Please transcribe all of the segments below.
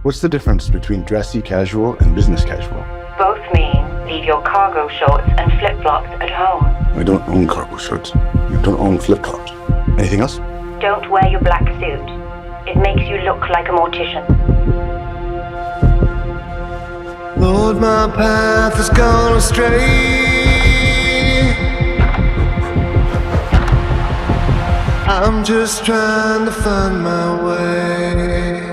What's the difference between dressy casual and business casual? Both mean leave your cargo shorts and flip-flops at home. I don't own cargo shirts. You don't own flip-flops. Anything else? Don't wear your black suit. It makes you look like a mortician. Lord, my path has gone astray. I'm just trying to find my way.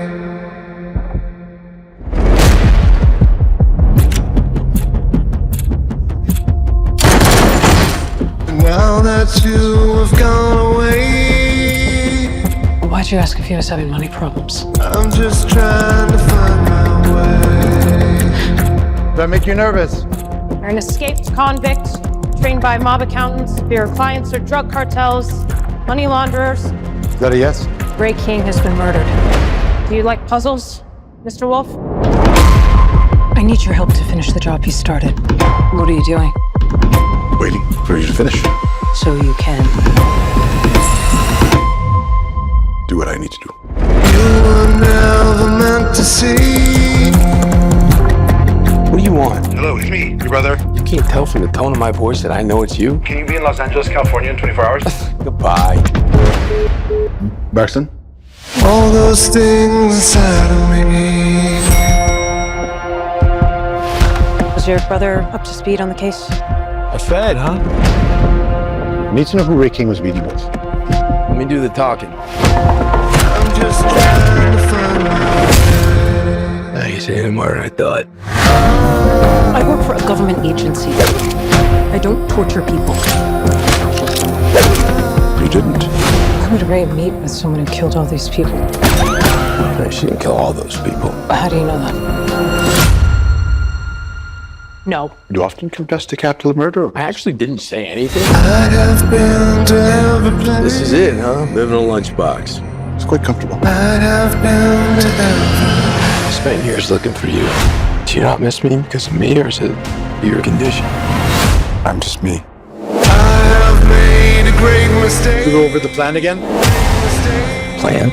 Now that you have gone away, Why'd you ask if he was having money problems? I'm just trying to find my way. Does that make you nervous? You're an escaped convict, trained by mob accountants. Your clients are drug cartels, money launderers. Is that a yes? Ray King has been murdered. Do you like puzzles, Mr. Wolff? I need your help to finish the job he started. What are you doing? Waiting for you to finish. So you can. Do what I need to do. You were never meant to see. What do you want? Hello, it's me, your brother. You can't tell from the tone of my voice that I know it's you. Can you be in Los Angeles, California in 24 hours? Goodbye. Braxton? All those things inside of me. Is your brother up to speed on the case? A Fed, huh? I need to know who Ray King was meeting with. Let me do the talking. I'm just trying to find my way. Now you say it more than I thought. I work for a government agency. I don't torture people. You didn't. Why would Ray meet with someone who killed all these people? No, she didn't kill all those people. How do you know that? No. You often confess to capital murder. I actually didn't say anything. I have been to every place. This is it, huh? Living in a lunchbox. It's quite comfortable. I have been to every. I spent years looking for you. Do you not miss me because of me, or is it your condition? I'm just me. I have made a great mistake. To go over the plan again? Plan?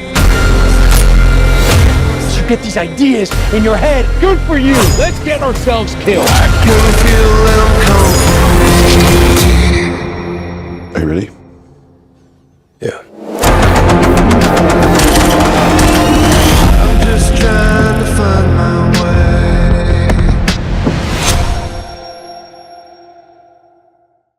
You get these ideas in your head. Good for you. Let's get ourselves killed. I can feel them come for me. Are you ready? Yeah.